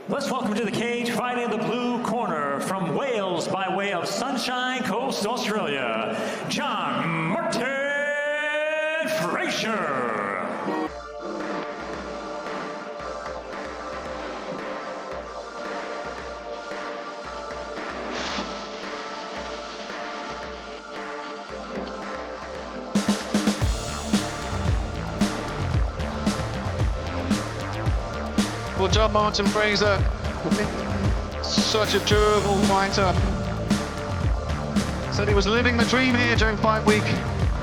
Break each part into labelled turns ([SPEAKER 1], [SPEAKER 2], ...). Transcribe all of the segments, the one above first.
[SPEAKER 1] Let's welcome to the cage, fighting in the blue corner from Wales by way of Sunshine Coast, Australia, John Martin Fraser.
[SPEAKER 2] Well, John Martin Fraser, such a durable fighter. Said he was living the dream here during fight week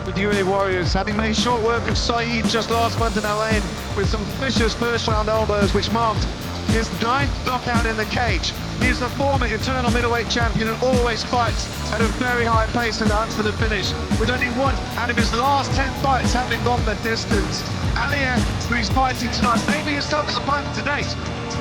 [SPEAKER 2] with UAE Warriors, having made short work of Saeed just last month in LA with some vicious first-round elbows, which marked his 9th knockout in the cage. He's the former eternal middleweight champion and always fights at a very high pace and out to the finish, with only one out of his last 10 fights having gone the distance. Aliev, who he's fighting tonight, maybe his toughest opponent to date,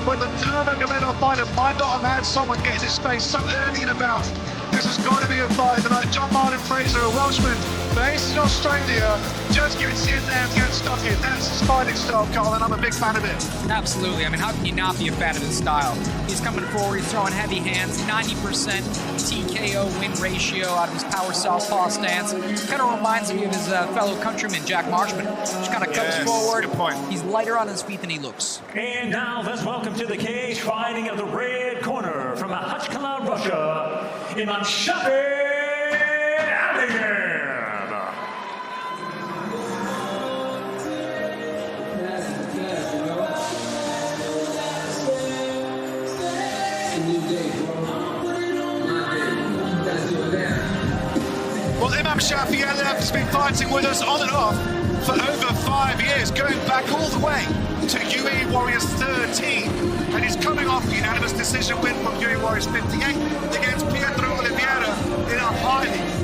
[SPEAKER 2] but the Nurmagomedov fighter might not have had someone get in his face so early in a bout. This has got to be a fight tonight. John Martin Fraser, a Welshman based in Australia, just gets in there and gets stuck in. That's his fighting style, Carl, and I'm a big fan of it.
[SPEAKER 3] Absolutely. I mean, how can you not be a fan of his style? He's coming forward, he's throwing heavy hands, 90% TKO win ratio out of his power southpaw stance. Kind of reminds me of his fellow countryman, Jack Marshman. Just kind of comes forward.
[SPEAKER 2] Good point.
[SPEAKER 3] He's lighter on his feet than he looks.
[SPEAKER 1] And now let's welcome to the cage, fighting of the red corner from Makhachkala, Russia, Imamshafi, Aliev.
[SPEAKER 4] Well, Imamshafi has been fighting with us on and off for over 5 years, going back all the way to UAE Warriors 13, and he's coming off a unanimous decision win from UAE Warriors 58 against Oliveira in a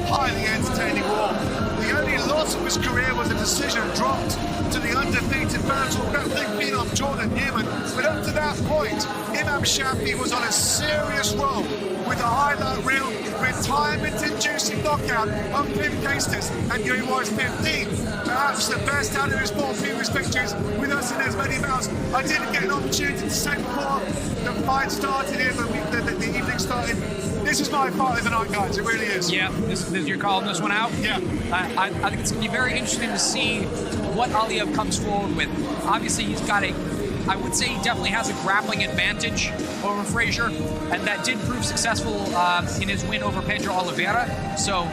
[SPEAKER 4] highly entertaining war. The only loss of his career was a decision dropped to the undefeated Bellator grappling phenom Jordan Newman. But up to that point, Imamshafi was on a serious roll with a highlight reel, retirement-inducing knockout of Pim Castus at UAE Warriors 15. Perhaps the best out of his 4 previous victories with us in as many bouts. I didn't get an opportunity to say before the fight started here, the evening started. This is my fight of the night, guys. It really is.
[SPEAKER 3] Yeah, this you're calling this one out?
[SPEAKER 4] Yeah.
[SPEAKER 3] I think it's going to be very interesting to see what Aliev comes forward with. Obviously, he's got I would say he definitely has a grappling advantage over Fraser, and that did prove successful in his win over Pedro Oliveira. So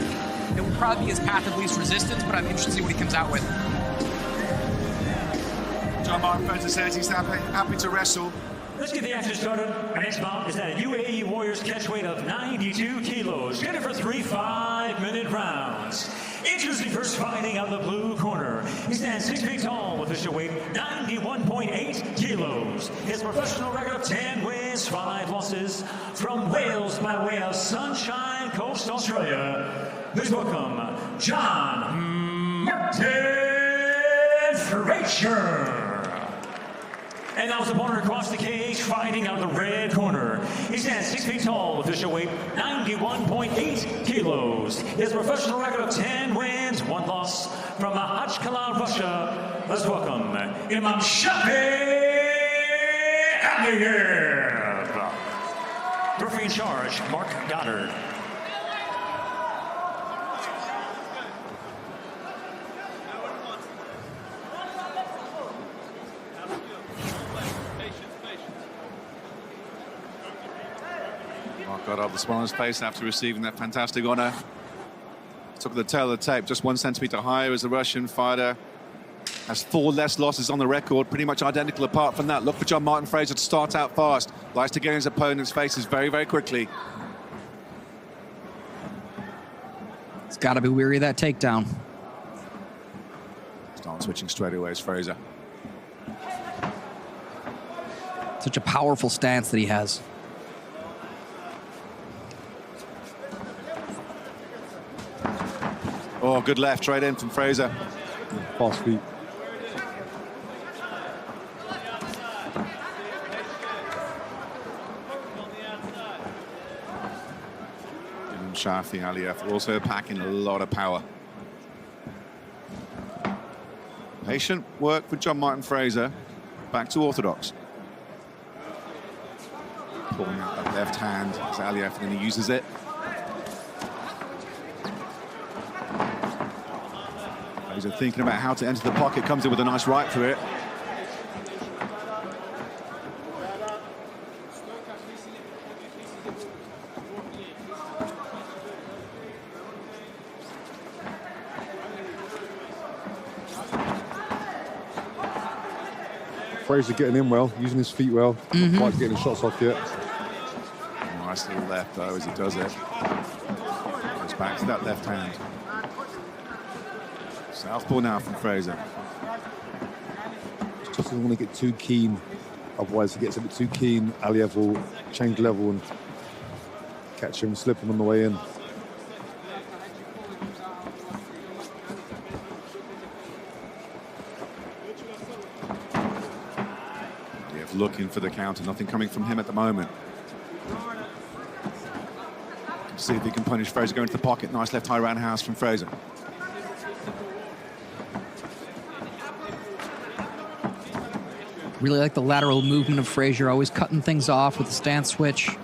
[SPEAKER 3] it will probably be his path of least resistance, but I'm interested to see what he comes out with.
[SPEAKER 4] John Martin Fraser says he's happy to wrestle.
[SPEAKER 1] Let's get the action started. Our next bout is at a UAE Warriors catch weight of 92 kilos. Get it for 3 5-minute rounds. Introducing first, fighting out of the blue corner. He stands 6 feet tall with official weight 91.8 kilos. His professional record of 10 wins, 5 losses. From Wales by way of Sunshine Coast, Australia. Please welcome John Martin Fraser. And now his opponent across the cage, fighting out of the red corner. He stands 6 feet tall, official weight 91.8 kilos. His professional record of 10 wins, 1 loss. From Makhachkala, Russia, let's welcome Imamshafi Aliev. Referee in charge, Mark Goddard.
[SPEAKER 4] Got off the smile on his face after receiving that fantastic honor. Took the tail of the tape, just 1 centimeter higher as the Russian fighter. Has 4 less losses on the record, pretty much identical apart from that. Look for John Martin Fraser to start out fast. Likes to get in his opponent's faces very, very quickly.
[SPEAKER 3] He's got to be weary of that takedown.
[SPEAKER 4] Start switching straight away as Fraser.
[SPEAKER 3] Such a powerful stance that he has.
[SPEAKER 4] Oh, good left, straight in from Fraser.
[SPEAKER 5] False feet.
[SPEAKER 4] Imamshafi, Aliev also packing a lot of power. Patient work for John Martin Fraser. Back to orthodox. Pulling out that left hand as Aliev, and then he uses it. Fraser thinking about how to enter the pocket, comes in with a nice right for it.
[SPEAKER 5] Fraser getting in well, using his feet well, not quite getting the shots off yet.
[SPEAKER 4] Nice little left though as he does it. Goes back to that left hand. Southpaw now from Fraser.
[SPEAKER 5] Just doesn't want to get too keen, otherwise he gets a bit too keen. Aliev will change level and catch him, slip him on the way in.
[SPEAKER 4] Looking for the counter, nothing coming from him at the moment. See if he can punish Fraser, go into the pocket. Nice left high roundhouse from Fraser.
[SPEAKER 3] Really like the lateral movement of Fraser, always cutting things off with the stance switch.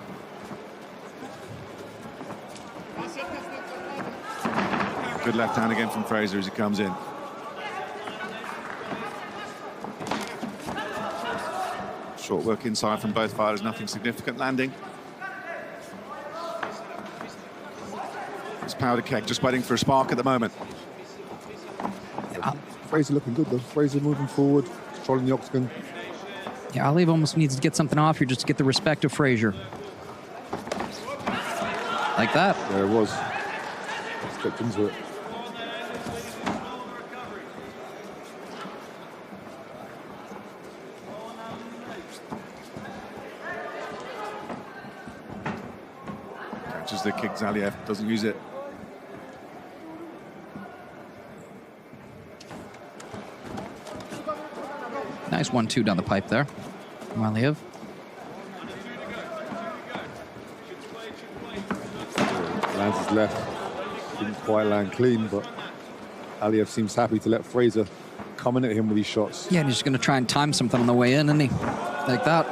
[SPEAKER 4] Good left hand again from Fraser as he comes in. Short work inside from both fighters, nothing significant landing. It's powder keg just waiting for a spark at the moment.
[SPEAKER 5] Fraser looking good though. Fraser moving forward, controlling the octagon.
[SPEAKER 3] Yeah, Aliev almost needs to get something off here just to get the respect of Fraser. Like that.
[SPEAKER 5] There it was. Stepped into it.
[SPEAKER 4] Catches the kick, Aliev doesn't use it.
[SPEAKER 3] Nice 1-2 down the pipe there from Aliev.
[SPEAKER 5] Lands his left. Didn't quite land clean, but Aliev seems happy to let Fraser come in at him with these shots.
[SPEAKER 3] Yeah, and he's just going to try and time something on the way in, isn't he? Like that.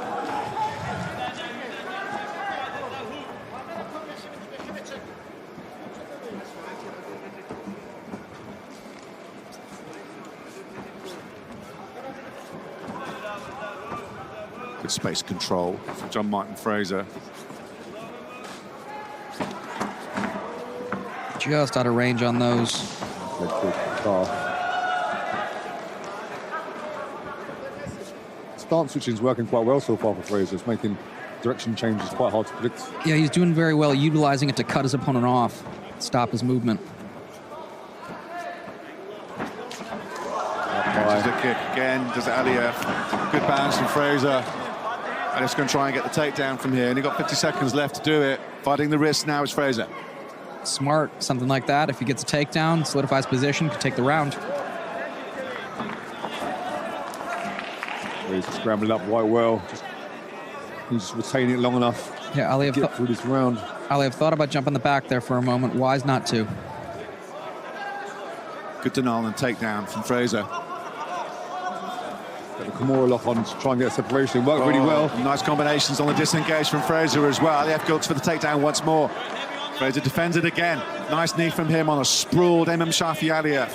[SPEAKER 4] Good space control for John Martin Fraser.
[SPEAKER 3] Just out of range on those.
[SPEAKER 5] Stance switching is working quite well so far for Fraser. It's making direction changes quite hard to predict.
[SPEAKER 3] Yeah, he's doing very well, utilizing it to cut his opponent off, stop his movement.
[SPEAKER 4] Catches the kick again, does Aliev. Good balance from Fraser. And it's going to try and get the takedown from here. And he's got 50 seconds left to do it. Fighting the wrist now is Fraser.
[SPEAKER 3] Smart, something like that. If he gets a takedown, solidifies position, could take the round.
[SPEAKER 5] He's scrambling up quite well. He's just retaining it long enough.
[SPEAKER 3] Yeah, Aliev
[SPEAKER 5] get through this round.
[SPEAKER 3] Aliev thought about jumping the back there for a moment. Wise not to.
[SPEAKER 4] Good denial and takedown from Fraser.
[SPEAKER 5] Got the Kimura lock on to try and get a separation. It worked really well.
[SPEAKER 4] Nice combinations on the disengage from Fraser as well. Aliev goes for the takedown once more. Fraser defends it again. Nice knee from him on a sprawled Imamshafi Aliev.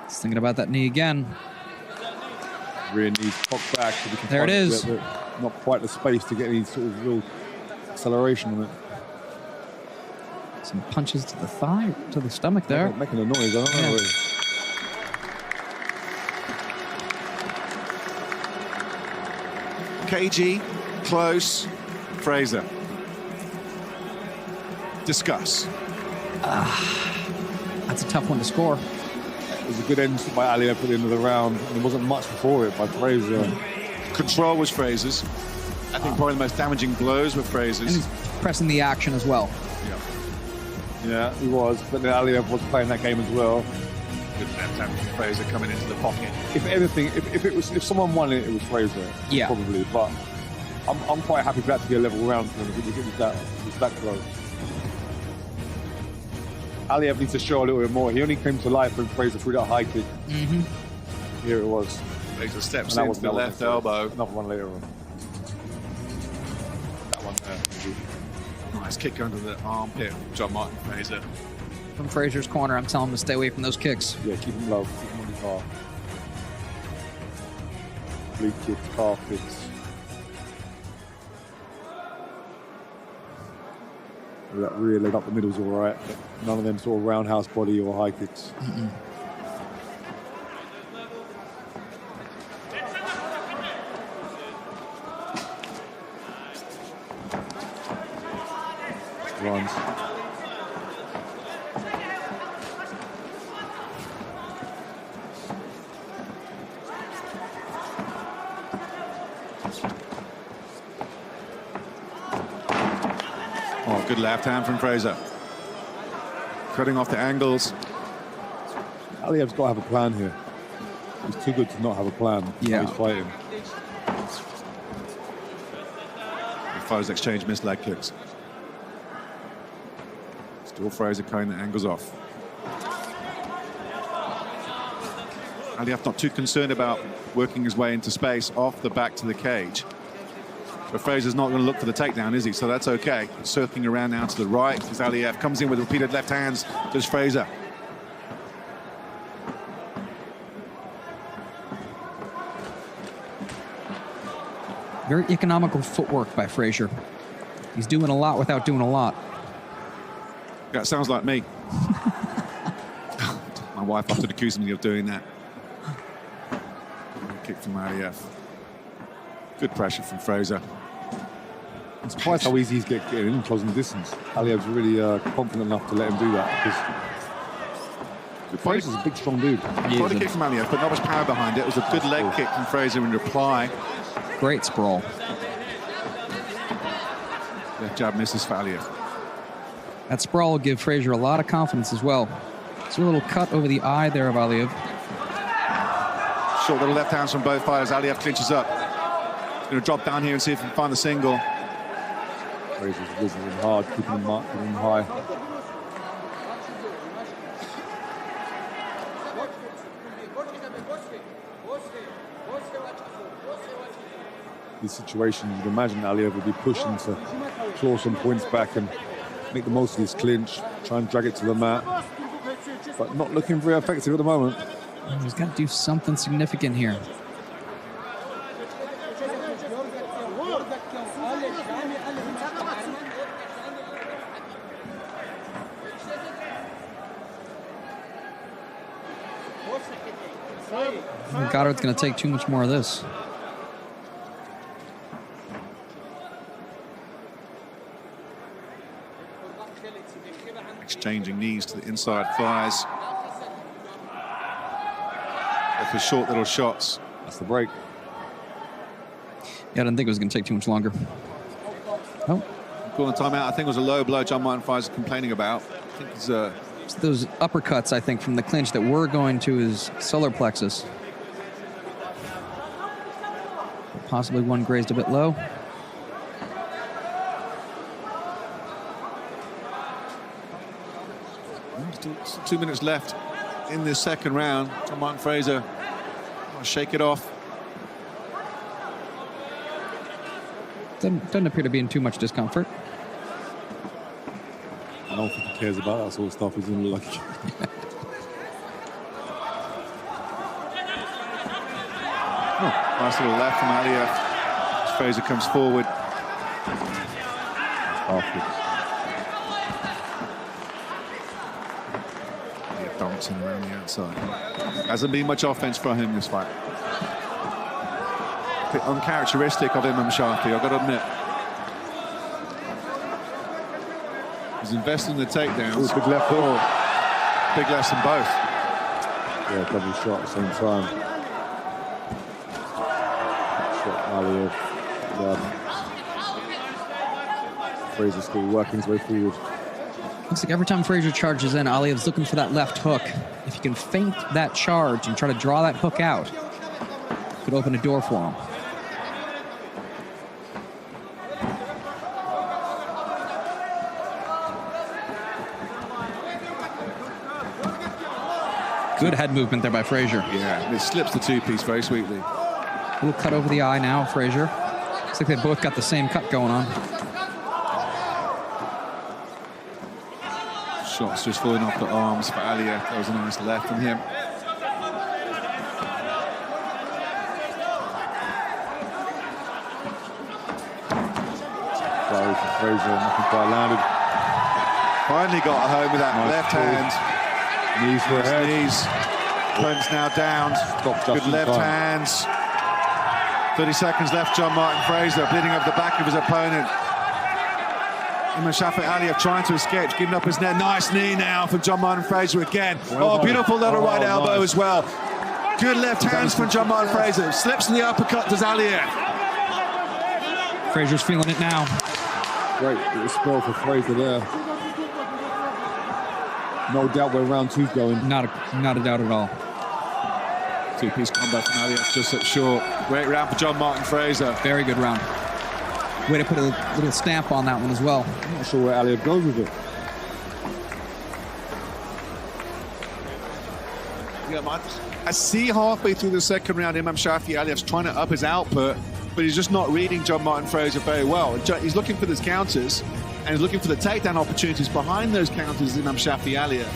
[SPEAKER 3] He's thinking about that knee again.
[SPEAKER 5] Rear knees cocked back. So
[SPEAKER 3] there it is.
[SPEAKER 5] Not quite the space to get any sort of real acceleration on it.
[SPEAKER 3] Some punches to the thigh, to the stomach there.
[SPEAKER 5] Making a noise, I don't know.
[SPEAKER 4] KG, close, Fraser. Discuss.
[SPEAKER 3] That's a tough one to score.
[SPEAKER 5] It was a good end by Aliev at the end of the round. And there wasn't much before it by Fraser.
[SPEAKER 4] Control was Fraser's. I think probably the most damaging blows were Fraser's.
[SPEAKER 3] And he's pressing the action as well.
[SPEAKER 5] Yeah, he was, but then Aliev was playing that game as well.
[SPEAKER 4] Good left hand from Fraser coming into the pocket.
[SPEAKER 5] If anything, if someone won it, it was Fraser.
[SPEAKER 3] Yeah,
[SPEAKER 5] probably. But I'm quite happy for that to be a level round for him. It was that close. Aliev needs to show a little bit more. He only came to life when Fraser threw that high kick. Here it was.
[SPEAKER 4] Fraser steps
[SPEAKER 5] And
[SPEAKER 4] into the left elbow.
[SPEAKER 5] Another one later on. That one there.
[SPEAKER 4] Nice kick under the armpit from John Martin Fraser.
[SPEAKER 3] From Fraser's corner, I'm telling him to stay away from those kicks.
[SPEAKER 5] Yeah, keep him low. Keep him on his half. Bleed kicks, calf kicks. That rear leg up the middle's all right, but none of them sort of roundhouse body or high kicks. Runs.
[SPEAKER 4] Oh, good left hand from Fraser. Cutting off the angles.
[SPEAKER 5] Aliev's got to have a plan here. He's too good to not have a plan.
[SPEAKER 3] Yeah.
[SPEAKER 5] He's fighting.
[SPEAKER 4] The fighters exchange missed leg kicks. Still Fraser cutting the angles off. Aliev not too concerned about working his way into space off the back to the cage. But Fraser's not going to look for the takedown, is he? So that's okay. Circling around now to the right as Aliev comes in with repeated left hands. Does Fraser.
[SPEAKER 3] Very economical footwork by Fraser. He's doing a lot without doing a lot.
[SPEAKER 4] That sounds like me. My wife often accused me of doing that. Kick from Aliev. Good pressure from Fraser.
[SPEAKER 5] I'm surprised how easy he's getting in closing distance. Aliev's really confident enough to let him do that because Fraser's a big, strong dude.
[SPEAKER 4] Body kick from Aliev, but not much power behind it. It was a good leg kick from Fraser in reply.
[SPEAKER 3] Great sprawl.
[SPEAKER 4] Left jab misses for Aliev.
[SPEAKER 3] That sprawl will give Fraser a lot of confidence as well. It's a little cut over the eye there of Aliev.
[SPEAKER 4] Short little left hands from both fighters. Aliev clinches up. He's going to drop down here and see if he can find the single.
[SPEAKER 5] Fraser's whizzing him hard, keeping him high. These situations, you'd imagine Aliev would be pushing to claw some points back and make the most of his clinch, try and drag it to the mat, but not looking very effective at the moment.
[SPEAKER 3] He's got to do something significant here. Goddard's going to take too much more of this.
[SPEAKER 4] Exchanging knees to the inside thighs. For short little shots.
[SPEAKER 5] That's the break.
[SPEAKER 3] Yeah, I didn't think it was going to take too much longer. Oh.
[SPEAKER 4] Calling timeout. I think it was a low blow John Martin Fraser complaining about. I think it's
[SPEAKER 3] It's those uppercuts, I think, from the clinch that were going to his solar plexus. Possibly one grazed a bit low.
[SPEAKER 4] Still 2 minutes left in this second round. John Martin Fraser will shake it off.
[SPEAKER 3] Doesn't appear to be in too much discomfort.
[SPEAKER 5] I don't think he cares about that sort of stuff. He's in lucky.
[SPEAKER 4] Nice little left from Aliev as Fraser comes forward. Dancing around the outside. Hasn't been much offense for him this fight. A bit uncharacteristic of Imamshafi, I've got to admit. He's investing in the takedowns.
[SPEAKER 5] Big left hook.
[SPEAKER 4] Big lefts in both.
[SPEAKER 5] Yeah, double shot at the same time. Shot Aliev. Fraser still working his way forward.
[SPEAKER 3] Looks like every time Fraser charges in, Aliev's looking for that left hook. If he can feint that charge and try to draw that hook out, it could open a door for him.
[SPEAKER 6] Good head movement there by Fraser.
[SPEAKER 4] Yeah, and it slips the two-piece very sweetly.
[SPEAKER 6] A little cut over the eye now, Fraser. Looks like they both got the same cut going on.
[SPEAKER 4] Shots just falling off the arms for Aliev. That was a nice left from him.
[SPEAKER 5] Sorry for Fraser, nothing quite landed.
[SPEAKER 4] Finally got home with that
[SPEAKER 5] Nice
[SPEAKER 4] left
[SPEAKER 5] pull.
[SPEAKER 4] hand.
[SPEAKER 5] Knees for a
[SPEAKER 4] His
[SPEAKER 5] head.
[SPEAKER 4] knees. Opponent's now down.
[SPEAKER 5] Stop just
[SPEAKER 4] Good
[SPEAKER 5] in
[SPEAKER 4] left
[SPEAKER 5] time.
[SPEAKER 4] hands. 30 seconds left. John Martin Fraser bleeding over the back of his opponent. Imamshafi Aliev trying to escape, giving up his net. Nice knee now from John Martin Fraser again.
[SPEAKER 5] Well done.
[SPEAKER 4] Beautiful little right elbow
[SPEAKER 5] nice.
[SPEAKER 4] as well. Good left hands from John Martin Fraser. Slips in the uppercut, does Aliev.
[SPEAKER 6] Fraser's feeling it now.
[SPEAKER 5] Great little spell for Fraser there. No doubt where round two's going.
[SPEAKER 6] Not a doubt at all.
[SPEAKER 4] Two-piece combat from Aliev just up short. Great round for John Martin Fraser.
[SPEAKER 6] Very good round. Way to put a little stamp on that one as well.
[SPEAKER 5] I'm not sure where Aliev goes with it.
[SPEAKER 4] I see halfway through the second round, Imamshafi Aliev's trying to up his output, but he's just not reading John Martin Fraser very well. He's looking for those counters, and he's looking for the takedown opportunities behind those counters, Imamshafi Aliev.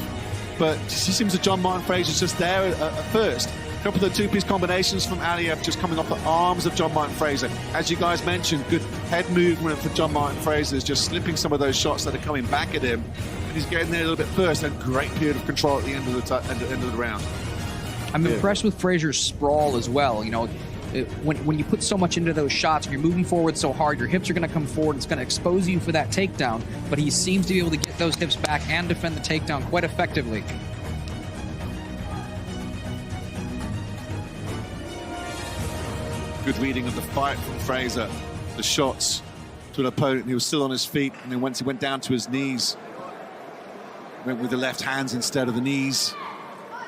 [SPEAKER 4] But it just seems that John Martin Fraser's just there at first. A couple of the two-piece combinations from Aliev just coming off the arms of John Martin Fraser. As you guys mentioned, good head movement for John Martin Fraser, is just slipping some of those shots that are coming back at him. And he's getting there a little bit first, and great period of control at the end of the round.
[SPEAKER 6] I'm impressed with Fraser's sprawl as well. You know, when you put so much into those shots, if you're moving forward so hard, your hips are going to come forward. It's going to expose you for that takedown. But he seems to be able to get those hips back and defend the takedown quite effectively.
[SPEAKER 4] Good reading of the fight from Fraser. The shots to an opponent who was still on his feet, and then once he went down to his knees, went with the left hands instead of the knees.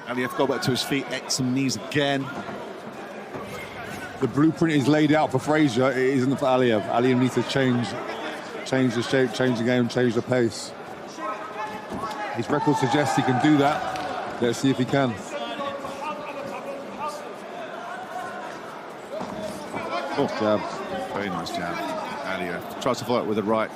[SPEAKER 4] Aliev got back to his feet, ate some knees again.
[SPEAKER 5] The blueprint is laid out for Fraser. It isn't for Aliev. Aliev needs to change the shape, change the game, change the pace. His record suggests he can do that. Let's see if he can. Oh, jab.
[SPEAKER 4] Very nice jab. Aliev tries to follow it with the right.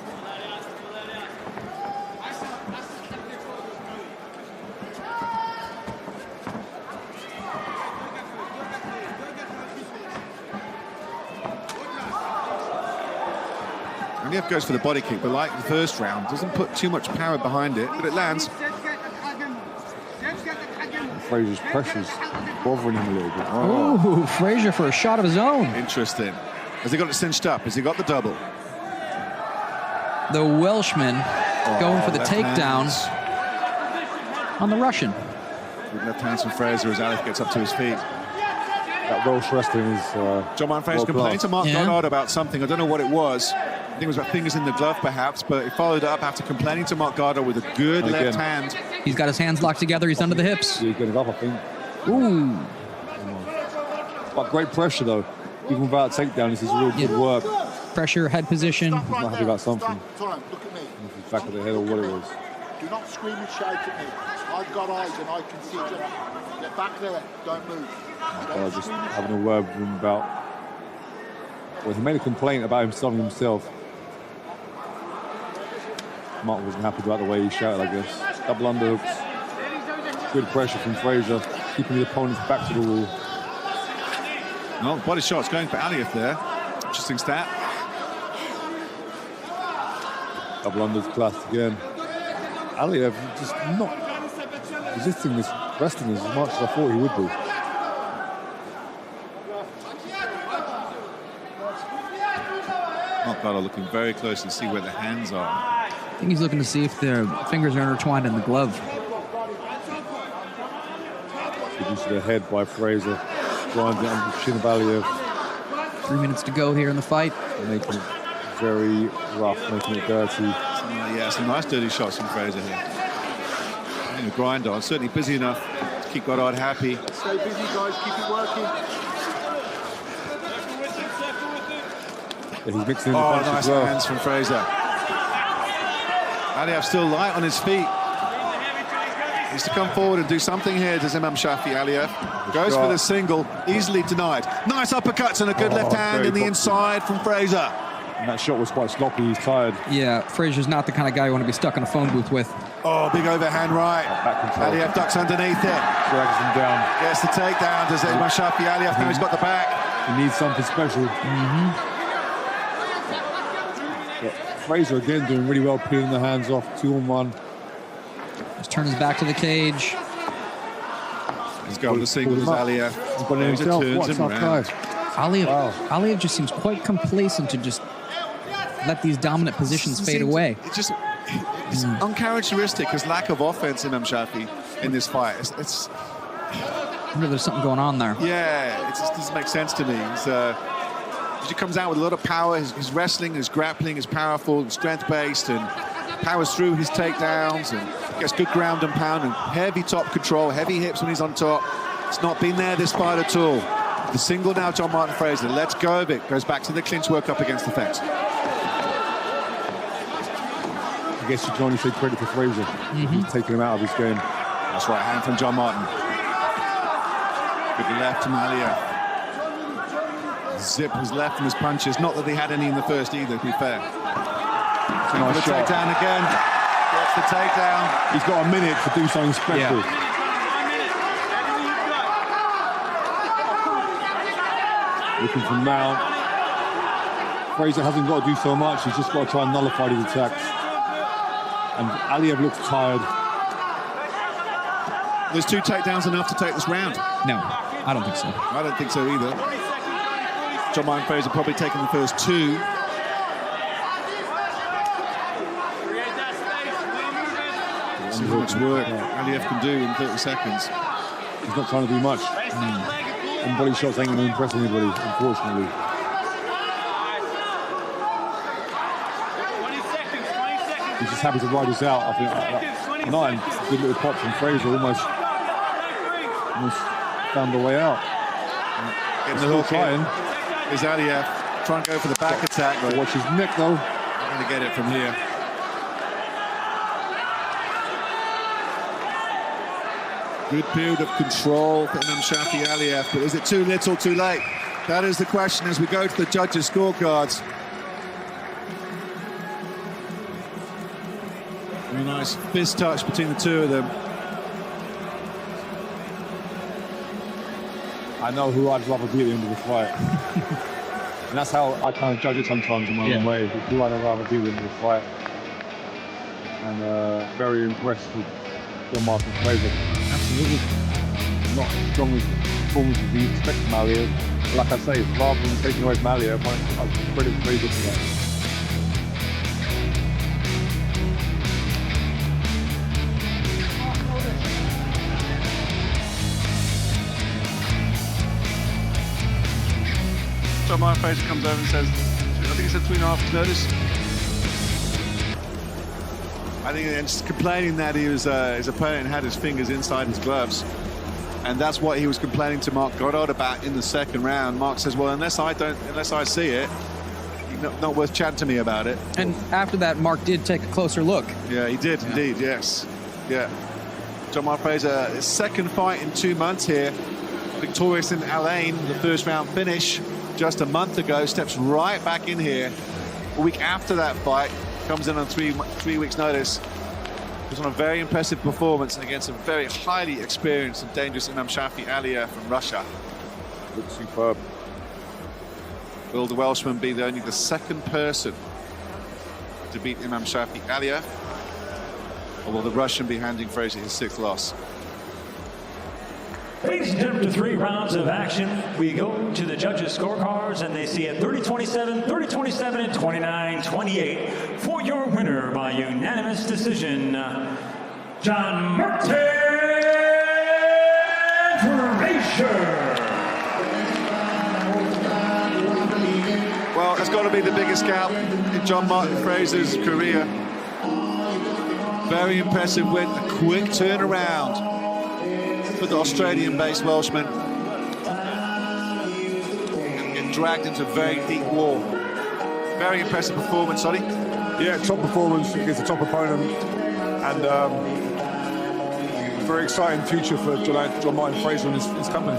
[SPEAKER 4] Aliev goes for the body kick, but like the first round, doesn't put too much power behind it, but it lands.
[SPEAKER 5] Fraser's pressure's bothering him a little bit.
[SPEAKER 6] Oh, Fraser for a shot of his own.
[SPEAKER 4] Interesting. Has he got it cinched up? Has he got the double?
[SPEAKER 6] The Welshman going for the
[SPEAKER 4] left
[SPEAKER 6] takedown
[SPEAKER 4] hands.
[SPEAKER 6] on the Russian.
[SPEAKER 4] Good left hands from Fraser as Aliev gets up to his feet.
[SPEAKER 5] That Welsh wrestling is
[SPEAKER 4] John Martin Fraser complained to Mark Goddard about something. I don't know what it was. I think it was about fingers in the glove, perhaps, but he followed up after complaining to Mark Goddard with a good left hand.
[SPEAKER 6] He's got his hands locked together. He's under the hips.
[SPEAKER 5] he's getting up, I think.
[SPEAKER 6] Ooh.
[SPEAKER 5] But great pressure, though. Even without takedown, this is real good work.
[SPEAKER 6] Pressure, head position.
[SPEAKER 5] He's not happy about something.
[SPEAKER 7] Time, look at me.
[SPEAKER 5] It's back of the head or what it was.
[SPEAKER 7] Do not scream and shout at me. I've got eyes and I can see them. Get back there. Don't move.
[SPEAKER 5] Just having a word with him about... Well, he made a complaint about himself. Mark wasn't happy about the way he shouted, I guess. Double underhooks. Good pressure from Fraser, keeping the opponent's back to the wall.
[SPEAKER 4] No, body shots going for Aliev there. Interesting stat.
[SPEAKER 5] Double unders classed again. Aliev just not resisting this wrestling as much as I thought he would be.
[SPEAKER 4] Mark Goddard looking very close to see where the hands are.
[SPEAKER 6] I think he's looking to see if their fingers are intertwined in the glove.
[SPEAKER 5] Good use of the head by Fraser. Grinds it under the chin of Aliev.
[SPEAKER 6] 3 minutes to go here in the fight.
[SPEAKER 5] Making it very rough, making it dirty.
[SPEAKER 4] Yeah, some nice dirty shots from Fraser here. And a grind on, certainly busy enough to keep Goddard happy.
[SPEAKER 7] Stay busy, guys. Keep it working.
[SPEAKER 5] Yeah, he's mixing in the
[SPEAKER 4] Oh,
[SPEAKER 5] punch
[SPEAKER 4] nice
[SPEAKER 5] as well.
[SPEAKER 4] hands from Fraser. Aliev still light on his feet. Needs to come forward and do something here, does Imamshafi. Aliev goes for the single, easily denied. Nice uppercuts and a good left hand in the inside from Fraser.
[SPEAKER 5] And that shot was quite sloppy, he's tired.
[SPEAKER 6] Yeah, Fraser's not the kind of guy you want to be stuck in a phone booth with.
[SPEAKER 4] Oh, big overhand right.
[SPEAKER 5] Back control.
[SPEAKER 4] Aliev ducks underneath it.
[SPEAKER 5] Drags him down.
[SPEAKER 4] Gets the takedown, does Imamshafi. Aliev now he's got the back.
[SPEAKER 5] He needs something special. But Fraser again doing really well, peeling the hands off, 2-on-1.
[SPEAKER 6] Just turn his back to the cage.
[SPEAKER 4] He's got the singles, Aliev.
[SPEAKER 5] He's got it himself. What a tough guy.
[SPEAKER 6] Aliev just seems quite complacent to just let these dominant positions fade away.
[SPEAKER 4] It's uncharacteristic, his lack of offense in Imamshafi in this fight. It's
[SPEAKER 6] There's something going on there.
[SPEAKER 4] yeah, it just doesn't make sense to me. He comes out with a lot of power. His wrestling, his grappling is powerful, strength-based, and powers through his takedowns and gets good ground and pound and heavy top control, heavy hips when he's on top. It's not been there this fight at all. The single now, John Martin Fraser lets go of it, goes back to the clinch work up against the fence.
[SPEAKER 5] I guess you can only say credit to Fraser. He's taken him out of his game.
[SPEAKER 4] That's right hand from John Martin. Good left from Aliev. Zip his left from his punches. Not that they had any in the first either, to be fair.
[SPEAKER 5] Nice
[SPEAKER 4] the
[SPEAKER 5] shot.
[SPEAKER 4] takedown again. Gets the takedown.
[SPEAKER 5] He's got a minute to do something special. Looking for Mount. Fraser hasn't got to do so much. He's just got to try and nullify these attacks. And Aliev looks tired.
[SPEAKER 4] There's 2 takedowns enough to take this round.
[SPEAKER 6] No, I don't think so.
[SPEAKER 4] I don't think so either. John Martin Fraser probably taking the first 2. See how much work Aliev can do in 30 seconds.
[SPEAKER 5] He's not trying to do much. And body shots ain't going to impress anybody, unfortunately. He's just happy to ride this out. I think nine good little pop from Fraser, almost found the way out.
[SPEAKER 4] Getting the hook in is Aliev. Trying to go for the back attack. But
[SPEAKER 5] watch his neck though.
[SPEAKER 4] Going to get it from here. Good period of control for Imamshafi. Aliev, but is it too little, too late? That is the question as we go to the judges' scorecards. A nice fist touch between the two of them.
[SPEAKER 5] I know who I'd rather be at the end of the fight. And that's how I kind of judge it sometimes in my own way. Who I'd rather be at the end of the fight. And very impressed with John Martin Fraser. Absolutely. Not as strong as performance as you expect from Aliev. Like I say, rather than taking away from Aliev, I credit Fraser for that.
[SPEAKER 4] John Martin Fraser comes over and says, I think he said 3.5 weeks notice. I think he's just complaining that he was his opponent had his fingers inside his gloves, and that's what he was complaining to Mark Goddard about in the second round. Mark says, "Well, unless I see it, not worth chatting to me about it."
[SPEAKER 6] And after that, Mark did take a closer look.
[SPEAKER 4] Yeah, he did indeed. Yes, yeah. John Martin Fraser, his second fight in 2 months here, victorious in Aliev, the first round finish just a month ago. Steps right back in here a week after that fight. Comes in on 3 weeks' notice. Was on a very impressive performance and against a very highly experienced and dangerous Imamshafi. Aliev from Russia.
[SPEAKER 5] Looks superb.
[SPEAKER 4] Will the Welshman be only the second person to beat Imamshafi? Aliev? Or will the Russian be handing Fraser his 6th loss?
[SPEAKER 1] Ladies and gentlemen, to 3 rounds of action, we go to the judges' scorecards, and they see a 30-27, 30-27, and 29-28 for your winner by unanimous decision, John Martin Fraser.
[SPEAKER 4] Well, it's got to be the biggest scalp in John Martin Fraser's career. Very impressive win, a quick turnaround for the Australian-based Welshman. Getting dragged into a very deep wall. Very impressive performance, Ollie.
[SPEAKER 5] Yeah, top performance against a top opponent. And very exciting future for John Martin Fraser and his company.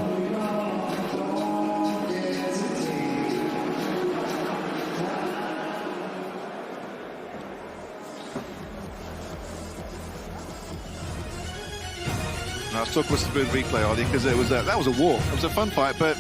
[SPEAKER 4] I was talking with the replay, Ollie, because that was a war. It was a fun fight, but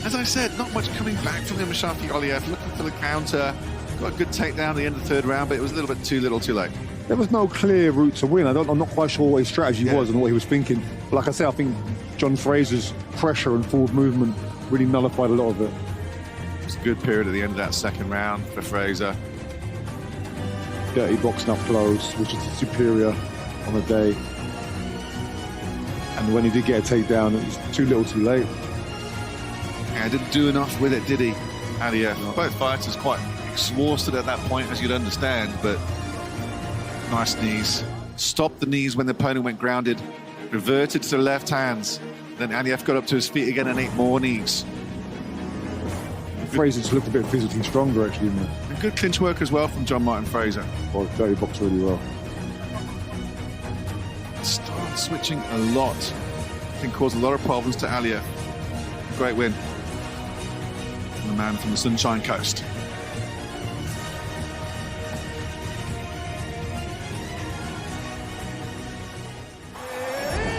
[SPEAKER 4] as I said, not much coming back from Imamshafi. Aliev looking for the counter, got a good takedown at the end of the third round, but it was a little bit too little, too late.
[SPEAKER 5] There was no clear route to win. I'm not quite sure what his strategy was and what he was thinking. But like I say, I think John Fraser's pressure and forward movement really nullified a lot of it.
[SPEAKER 4] It was a good period at the end of that second round for Fraser.
[SPEAKER 5] Dirty boxing up close, which is superior on the day. And when he did get a takedown, it was too little, too late.
[SPEAKER 4] Yeah, didn't do enough with it, did he, Aliev? No. Both fighters quite exhausted at that point, as you'd understand, but nice knees. Stopped the knees when the opponent went grounded. Reverted to the left hands. Then Aliev got up to his feet again and 8 more knees.
[SPEAKER 5] Fraser just looked a bit physically stronger, actually.
[SPEAKER 4] And good clinch work as well from John Martin Fraser.
[SPEAKER 5] Well, dirty boxed really well.
[SPEAKER 4] Start switching a lot. I think caused a lot of problems to Aliev. Great win. The man from the Sunshine Coast.